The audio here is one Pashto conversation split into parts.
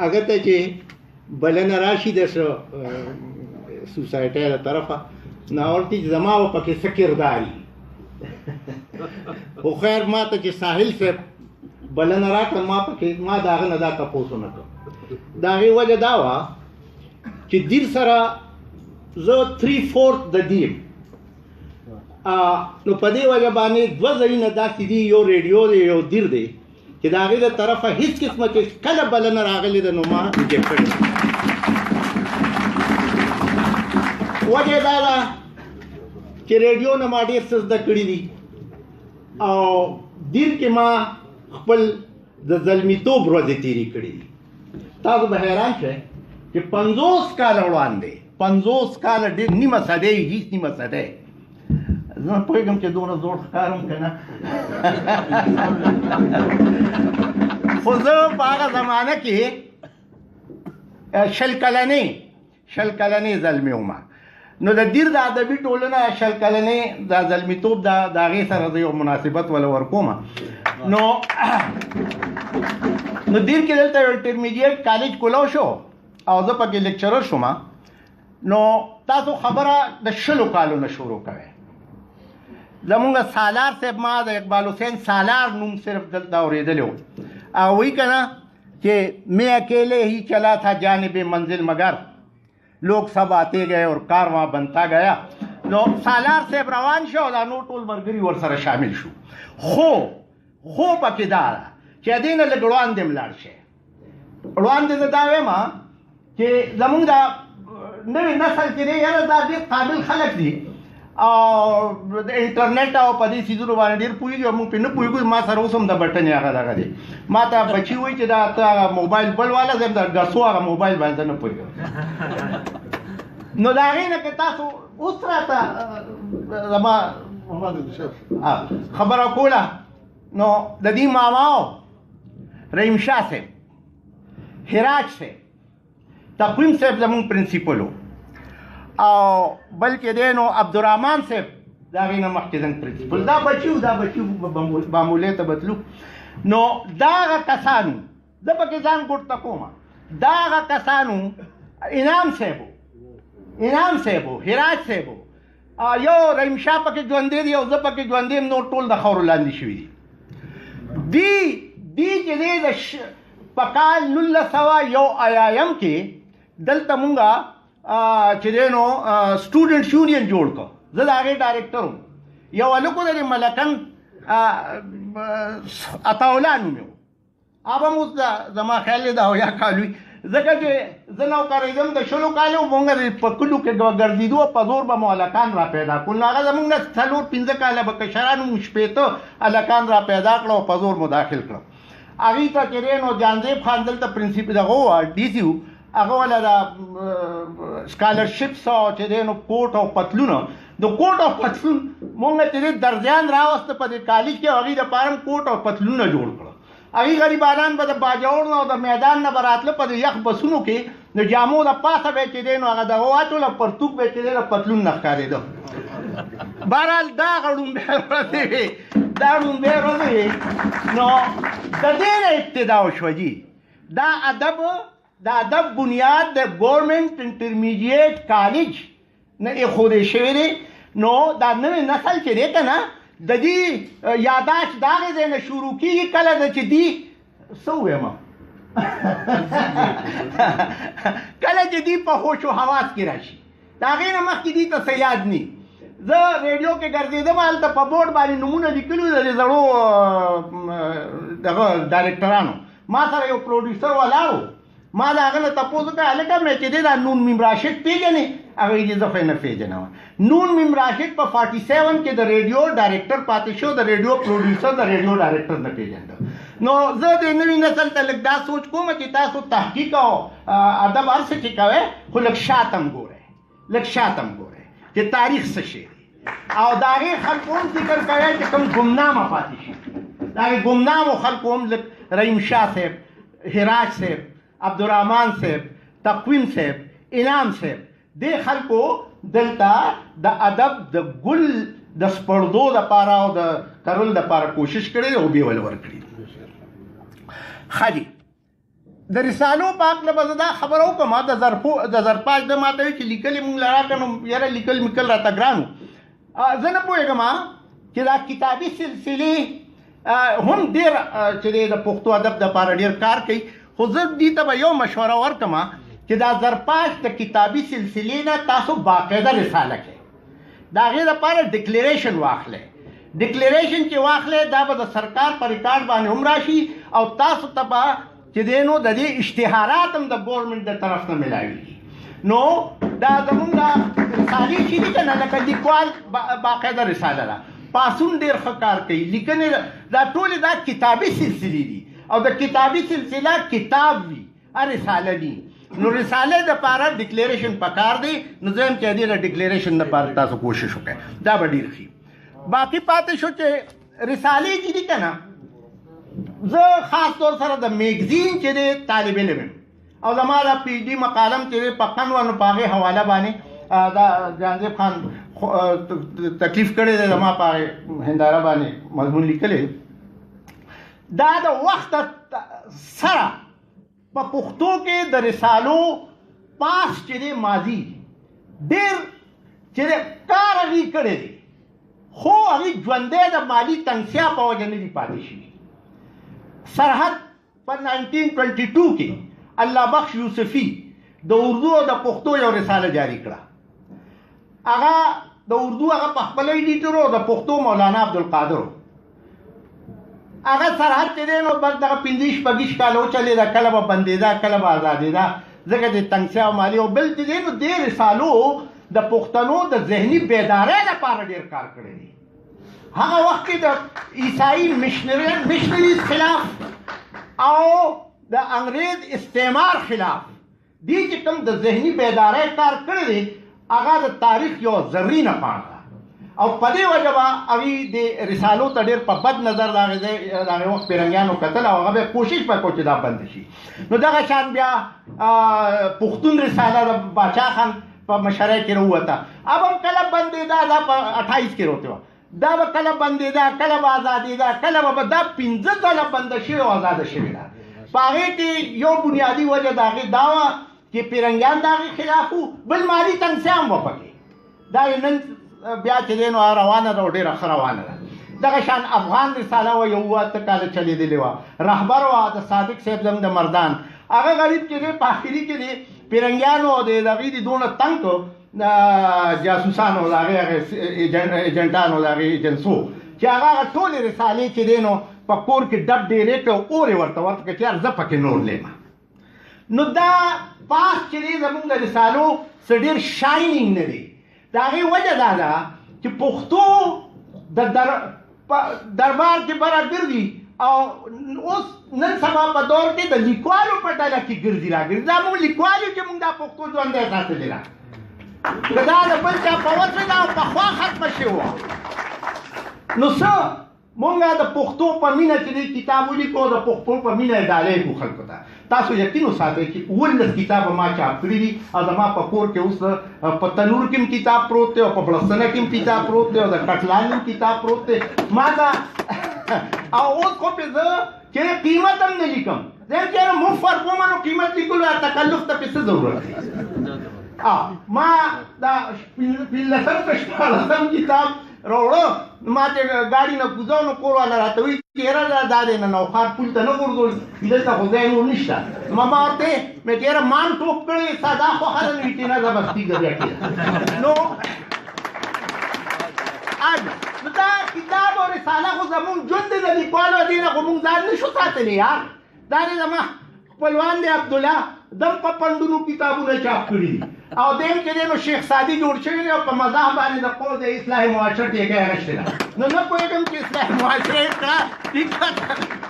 هغه ته چې بلنه راشي د سوسایټۍ له طرفه نو ورته چې زما به پکې څه کردار خو خیر ما ته چې ساحل صاحب بلنه راکړه ما د هغه نه دا تپوس ونه کړ د هغې وجه دا وه چې دیر سره زه 3/4 د دیم نو په دې وجه باندې دوه ځایونه داسې دي یو ریډیو دی یو دیر دی چې د هغې د طرفه هېڅ قسمه چې کله بلنه راغلې ده نو ما ریجیکټ کړې وجه دا ده چې ریډیو نه ما ډېر څه زده کړي دي او دیر کې ما خپل د زلمیتوب ورځې تېرې کړي دي تاسو به حیران شئ چې 50 کاله وړاندې 50 کاله ډېر نیمه صدۍ هېڅ نیمه صدۍ زه نه پوهېږم چې دومره زوړ ښکارم که نه خو زه په هغه زمانه کې 20 کلنې زلمی وم نو د دیر د ادبي ټولنه 20 کلنې د زلمیتوب د هغې سره زه یو مناسبت ولا ورکوم نو دیر کې دلته یو انټرمیډیټ کالج کولو شو او زه پکې لیکچرر شوم نو تاسو خبره د 20 کالو نه شروع کوئ زمونږ سالار صاحب ما د اقبال حسین سالار نوم صرف دلته اورېدلی و او وایي که نه چې میں اکیلے ہی چلا تھا جانب منزل مگر لوگ سب آتے گئے اور کارواں بنتا گیا نو سالار صاحب روان شو دا نور ټول ملګري ورسره شامل شو خو پکې دا ده چې دې نه لږ وړاندې لاړ شي وړاندې زه دا وایم چې زمونږ دا نوی نسل چې دی یاره دا ډېر قابل خلک دي او د انټرنیټ او په دې څیزونو باندې ډېر پوهېږي او موږ پرې نه پوهېږو ما سره اوس هم د بټن هغه دغه دی ما ته بچي وایي چې دا ته هغه موبایل بل والا زه د ګسو هغه موبایل باندې نه پوهېږم نو د هغې نه که تاسو اوس راته زما خبره کوله نو د دې ماماو رحیم شاه صاحب هراج صاحب تقویم صاحب زمونږ پرنسپل و او بلکې دی نو عبدالرحمن صاحب د هغې نه مخکې زموږ پرنسپل دا بچي بامولې ته بتلو نو دا هغه کسانو زه پکې ځان ګوټ ته کوم دا هغه کسانو انعام صاحب و هراج صاحب و یو رحیم شاه پکې ژوندی دی او زه پکې ژوندی یم نور ټول د خاورو لاندې شوي دي دی چې دی په کال 1901 کې دلته مونږه چې دی نو سټوډنټس یونین جوړ کړ زه د هغې ډایرکټر وم یو هلک و د ملکن عطاالله نوم یې و هغه هم اوس زما خیال دی د 70 کال وي ځکه چې زه نوکرېدم د 20 کالو مونږ په کلو کې ګرځېدو په زور به مو هلکان را پیدا کړل نو هغه زمونږ 4-5 کاله به کشرانو مو 15 هلکان را پیدا کړه او په زور مو داخل کړه هغې ته چې دی نو جانزیب خان دلته پرنسپل دغه و ډي سي و هغه والا د سکالرشپس او چې دی نو کوټ او پتلون د کوټ او پتلون مونږ چې دی درځیان راوسته په دې کالج کې هغې دپاره هم کوټ او پتلونه جوړ کړه هغې غریبانان به د باجوړ نه او د میدان نه به راتله په دې یخ بسونو کې د جامو د پاسه به چې دی نو هغه دغه واچوله پرتوک به چې دی نو پتلون نه ښکارېده بهرحال دا هغه ړومبۍ ورځې وې دا ړومبۍ ورځې وې نو د دې نه ابتدا وشوه جي دا ادب بنیاد د ګورنمنټ انټرمیډیټ کالج نه ایښودی شوی دی نو دا نوی نسل چې دی که نه د دې یاداشت د هغې ځای نه شروع کېږي کله ده چې دی څه ووایم کله چې دی په هوش و حواس کې راشي د هغې نه مخکې دی ته څه یاد نه زه ریډیو کې ګرځېدم هلته په بورډ باندې نومونه لیکلي د دې زړو دغه ډایرکټرانو ما سره یو پروډیوسر ولاړ و ما د هغه نه تپوس وکړه هلکه مې چې دی دا نون میم راشد پېژنې هغه یې زه خو یې نه پېژنم نون میم راشد په 47 کې د ریډیو ډایرکټر پاتې شو د ریډیو پروډیوسر د ریډیو ډایرکټر نه پېژنده نو زه د نوي نسل ته لږ دا سوچ کوم چې تاسو تحقیق او ادب هر څه چې کوئ خو لږ شاته هم ګورئ چې تاریخ څه شی دی او د هغې خلکو هم ذکر کوئ چې کوم ګمنامه پاتې شي د هغې ګمنامو خلکو هم لږ رحیم شاه صاحب هراج صاحب عبدالرحمن صاحب تقویم صاحب انعام صاحب دې خلکو دلته د ادب د ګل د سپړدو دپاره او د کرلو دپاره کوشش کړی دی او بې ول ورکړي دي ښه دي د رسالو په هکله به زه دا خبره وکړم د زرپاش د ماته وي چې لیکلي مونږ له راکړه نو یاره لیکل میکل راته ګران و زه نه پوهېږم چې دا کتابي سلسلې هم ډېر چې دی د پښتو ادب دپاره ډېر کار کوي خو زه دې ته به یو مشوره ورکړم چې دا زرپاش د کتابي سلسلې نه تاسو باقاعده رساله کوئ د هغې دپاره ډکلیریشن واخلئ ډکلیریشن چې واخلئ دا به د سرکار په ریکارډ باندې هم راشي او تاسو ته به چې دی نو د دې اشتهارات هم د ګورنمنټ د طرف نه ملاوي نو دا زمونږ رسالې چې دي که نه لکه لیکوال باقاعده رساله ده پاسون ډېر ښه کار کوي لیکنې دا ټولې دا کتابي سلسلې دي او د کتابي سلسله کتاب وي رساله دي نو رسالې دپاره ډکلیریشن پکار دی نو زه هم چې دې د ډکلیریشن دپاره تاسو کوشش وکړئ دا به ډېر ښي باقي پاتې شو چې رسالې چې دي که نه زه خاص طور سره د میګزین چې دی طالب علم او زما د پی ډي مقالم چې دی په قنوانو په هغې حواله باندې دا جهانزیب خان تکلیف کړی دی زما په هغې هنداره باندې مضمون لیکلی دا د وخت سره په پښتو کې د رسالو پاس چې دی ماضي ډېر چې دی کار هغې کړی دی خو هغې ژوندی د مالي تنګسیا په وجه نه دي پاتې شوي سرحد په 1922 کې الله بخش یوسفي د اردو او د پښتو یو رساله جاری کړه هغه د اردو هغه په خپله ایډیټر او د پښتو مولانا عبدالقادر هغه سرحد چې دی نو بس دغه 15-20 کاله وچلېده کله به بندېده کله به ازادېده ځکه د تنګسیا او مالي او بل چې دی نو دې رسالو د پښتنو د ذهني بیدارۍ لپاره ډېر کار کړی دی هغه وخت کې د عیسائی مشنریز خلاف او د انګریز استعمار خلاف دې چې کوم د ذهني بیدارۍ کار کړی دی هغه د تاریخ یو زرینه پاڼه ده او په دې وجه به هغوی د رسالو ته ډېر په بد نظر د هغې وخت پیرنګیانو کتل او هغه به کوشش به کو چې دا بند شي نو دغه شان بیا پښتون رساله د باچا خان په مشرۍ کې راووته اب هم کله بندېده دا په 28 کې راوتې وه دا به کله بندېده کله به ازادېده کله به دا 15 ځله بنده شوې او ازاده شوې ده په هغې کې یو بنیادي وجه د هغې دا وه چې پیرنګیان د هغې خلاف وو بل مالي تنګسیا هم وه پکې دا یې نن بیا چې دی نو روانه ده او ډېره ښه روانه ده دغه شان افغان رساله وه یو 8 کاله چلېدلې وه رهبر وه د صادق صاحب زموږ د مردان هغه غریب چې دی په آخري کې دی پیرنګیانو او د هغې د دونه تنګ جاسوسانو د هغې ایجنټانو د هغې ایجنسو چې هغه ټولې رسالې چې دی نو په کور کې ډب ډېرې کړه او اور یې ورته ورکړه چې یار زه پکې نور لیمه نو دا پاس چې دی زموږ د رسالو څه ډېر شاینینګ نه دی د هغې وجه دا ده چې پښتو د دربار کې بره ګرځي او اوس نن سبا په دور کې د لیکوالو په ډله کې ګرځي راګرځي دا موږ لیکوال یو چې موږ دا پښتو ژوندی ساتلې ده که دا د بل چا په وس وي دا پخوا ختمه شوې وه نو څه مونږ د پښتو په مینه چې دی کتاب ولیکو د پښتو په مینه یې ډالۍ کړو خلکو ته تاسو یقین وساتئ چې 19 کتابه ما چاپ کړي دي او زما په کور کې اوس په تنور کې هم کتاب پروت دی او په بړستنه کې هم کتاب پروت دی او د کټلان هم کتاب پروت دی ما دا او اوس خو پې زه چې قیمت هم نه لیکم زه چې مفت ورکوم نو قیمت لیکلو تکلف ته پې څه ضرورت دی ما دا 15 کتاب راوړه ما چې ګاډي نه کوزاو نو کور والا راته وایي چې یاره دا دی نه نوښار پول ته نه غورځول دلته خو ځای نور نشته ما ورته مې چې یاره مان ټوپ کړی ساده خوښه ده نو چې نه زبستي ګرځیا کېده نو دا کتاب او رساله خو زمونږ ژوند دی د لیکوالو دې نه خو مونږ ځان نشو ساتلی یار دا دی زما خپلوان دی عبدالله دم په پنډونو کتابونه چاپ کړي دي او دیم چې دی نو شیخ سادي جوړ شوی دی او په مذهب باندې د قول د اصلاح معاشره ټیکه اخیستې ده نو نه پوهېږم چې اصلاح معاشره یې کړه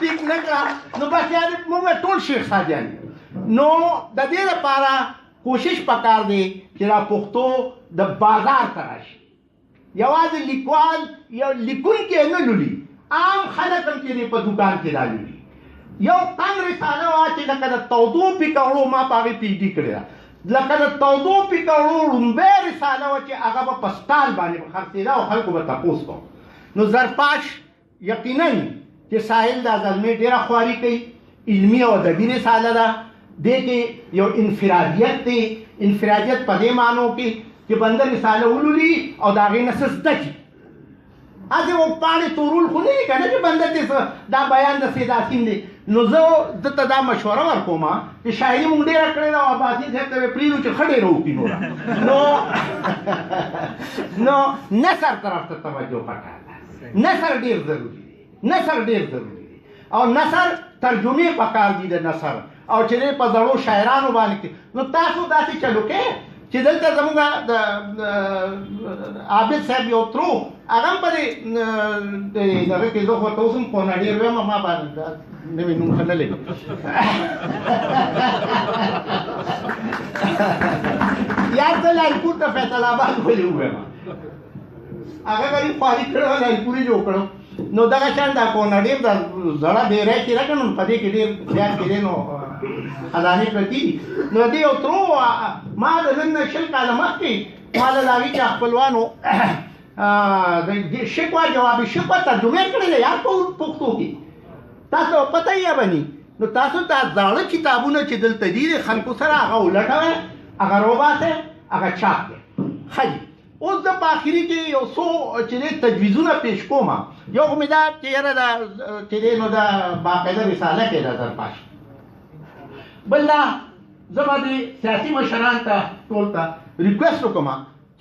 ټیک نه کړه نو بس یعنې موږ ټول شیخ سادیان نو د دې لپاره کوشش پکار دی چې دا پښتو د بازار ته راشي یوازې لیکوال یو لیکونکی نه لولي عام خلک هم چې دی په دوکان کې را لولي یو تنګ رساله وه چې لکه د تودو پیکړو ما په هغې پی ډي کړې ده لکه د تودو پیکړو لومبۍ رساله وه چې هغه به په سټال باندې به خرڅېده او خلکو به تپوس کوو نو زرپاش یقینا چې ساحل دا زلمې ډېره خواري کوي علمي او ادبي رساله ده دې کې یو انفرادیت دی انفرادیت په دې معنی کې چې بنده رساله ولولي او د هغې نه څه زده کړي هسې و پاڼې تورول خو نه دي که نه چې بنده دې دا بیان داسې داسیم دی نو زه دته دا مشوره ورکوم چې شاعري مونږ ډېره کړې ده او عباسي صاحب ته به پرېږدو چې ښه ډېره وکړي نو نثر طرف ته توجه پکار ده نثر ډېر ضروري دی نثر ډېر ضروري دی او نثر ترجمې پکار دي د نثر او چې په زړو شاعرانو باندې نو تاسو داسې چلو کې چې دلته زموږ د عابد صاحب یو ترو هغه هم په دې دغه کې زه خو ورته اوس هم کوناډیر ویم ما باندې نوی نوم ښه نه لګي یا زه لالپور ته فیصل آباد ولې ووایم هغه غریب خواري کړی وه لالپور یې جوړ کړو نو دغه شان دا کوناډیر د زړه ډېری چې راکړه نو په دې کې ډېر زیات کې دی نو خزانې پرتې دي نو دې یو ترو ما د نن نه 20 کاله مخکې ما له هغې چې خپلوانو د شکوه جوابي شکوه ترجمه کړې ده یار په پښتو کې تاسو پته یې بني نو تاسو دا زاړه کتابونه چې دلته دي د خلکو سره هغه ولټوئ هغه روباسئ هغه چاپ کړئ ښه دي اوس زه په آخري کې یو څو چې دی تجویزونه پیش کوم یو خو مې دا چې یاره دا چې دی نو دا باقاعده رساله کې ده درپاش بل دا زه به د سیاسي مشران ته ټول ته ریکویسټ وکړم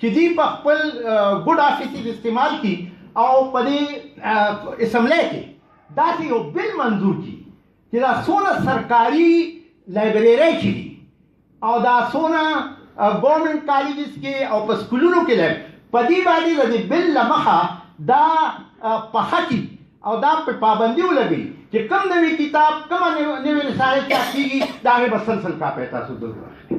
چې دوی په خپل ګډ آفیسز استعمال کړي او په دې اسمبلی کې داسې یو بل منظور کړي چې دا څونه سرکاري لایبررۍ چې دي او دا څونه ګورنمنټ کالجز کې او په سکولونو کې دی په دې باندې د دې بل له مخه دا پخه کړي او دا په پابندي ولګوي چې کوم نوی کتاب کومه نوې رساله چاپ کېږي د هغې به سلسل کاپۍ تاسو ضرور اخلئ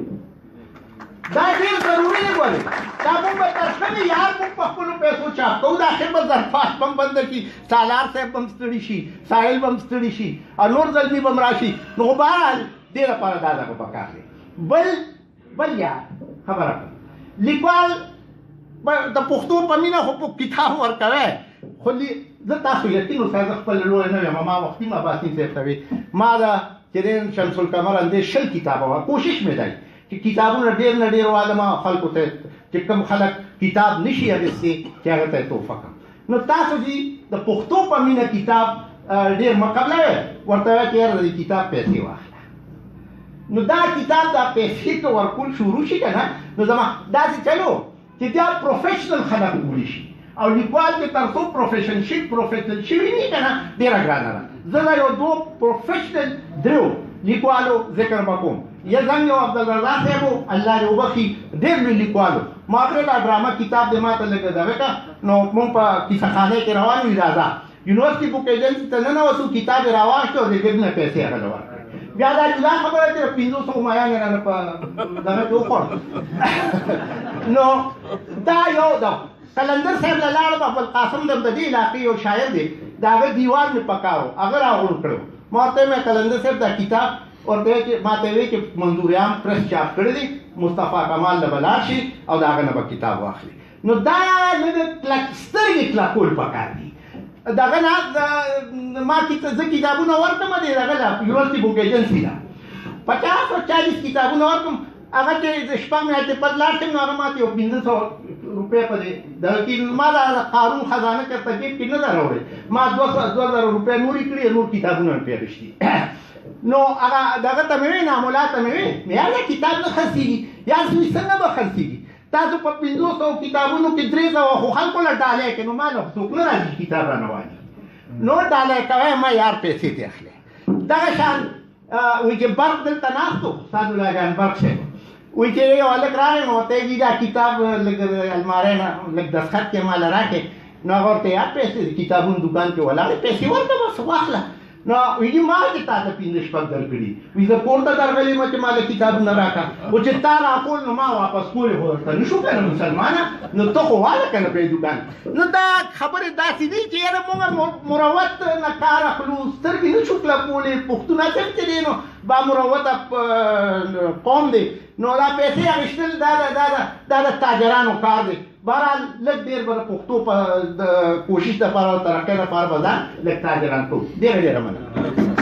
دا ډېر ضروري دی ګورئ دا موږ به تر کومې یار موږ په خپلو پیسو چاپ کوو د آخر به ظرفات به هم بنده کړي سالار صاحب به هم ستړي شي ساحل به هم ستړي شي او نور زلمي به هم راشي نو خو بهرحال دې لپاره دا دغه پکار دی بل یار خبره کړم لیکوال د پښتو په مینه خو کتاب ورکوی خو زه تاسو یقین اوسئ زه خپل لوی نه یم ما وختي ما عباسي صاحب ته وي ما دا چې دی شمس القمر اندې 20 کتابه وه کوشش مې دی چې کتابونه ډېر نه ډېر والم خلکو ته چې کوم خلک کتاب نشي اخیستی چې هغه ته یې تحفه کړم نو تاسو چې د پښتو په مینه کتاب ډېر مه قبلوئ ورته وایه چې یاره د دې کتاب پیسې واخله نو دا کتاب دا پیسې که ورکول شروع شي که نه نو زما داسې چلو چې دا پروفیشنل خلک وولی شي او لیکوال کې تر څو پروفیشنشپ پروفیشنل شوي دي که نه ډېره ګرانه ده زه دا یو دوه پروفیشنل دریو لیکوالو ذکر به کوم یا زنګ یو عبدالرضا صاحب و الله دې وبخي ډېر لوی لیکوالو ما پرې دا ډرامه کتاب دې ما ته لږ دغه کړه نو موږ په کیسهخانه کې روان وو راځه یونیورسټي بک ایجنسي ته ننوتو کتاب یې راواخېست او د جیب نه پیسې هغه له ورکړې بیا دا جدا خبره چې 500 مایان یې رانه په دغه کې وخوړ نو دا یو ده قلندر صاحب له لاړم ابوالقاسم د دې علاقې یو شاعر دی د هغه دیوان مې پکار و هغه راغونډ کړو ما ورته ویل قلندر صاحب دا کتاب ورته چې ما ته ویل چې منظور عام پرس چاپ کړی دی مصطفی کمال له به لاړ شي او د هغه نه به کتاب واخلي نو دا لږ سترګې کلکول پکار دي دغه نه ما زه کتابونه ورکړم دی دغه ده یونیورسټي بک ایجنسي ده 50 او 40 کتابونه ورکړم هغه چې شپږ میاشتې پس لاړ شم نو هغه ما ته یو 500 روپۍ په دې دغه کې ما د قانون خزانه چېرته جیب کې نه ده راوړې ما 2000 روپۍ نورې کړي نور کتابونه مې پېرشتي نو هغه دغه ته مې ویل ناملا ته مې ویل یاره کتاب نه خرڅېږي یار دوی څنګه به خرڅېږي تاسو په 500 کتابونو کې 300 خو خلکو له ډالۍ کې نو ما نه څوک نه راځي کتاب رانه والي نو ډالۍ کوی ما یار پیسې دې اخلې دغه شان وایي چې برق دلته ناست و سعدالله جان برق صاحب وایي چې یو هلک راغی نو ورته یې دا کتاب لږ المارۍ نه لږ دستخط کې ماله راکړې نو هغه ورته یار پیسې د کتابونو دوکان کې ولاړې پیسې ورته بس واخله نو وایي ما چې تا ته 5 شپږ درکړي وایي زه کور ته درغلی یم چې ما له کتابونه راکړه و چې تا راکول نو ما واپس کول خو درته نه شو که نه مسلمانه نو ته خو واله که نه په دوکان نو دا خبرې داسې دي چې یاره موږ مروت نه کار اخلو سترګې نه شو کلکولی پښتون اصل چې دی نو بامروته قوم دی نو دا پیسې اخیستل دا د تاجرانو کار دی بهرحال لږ ډېر به د پښتو په کوشش دپاره او ترقۍ دپاره به ځان لږ تاجران کوو ډېره ډېره مننه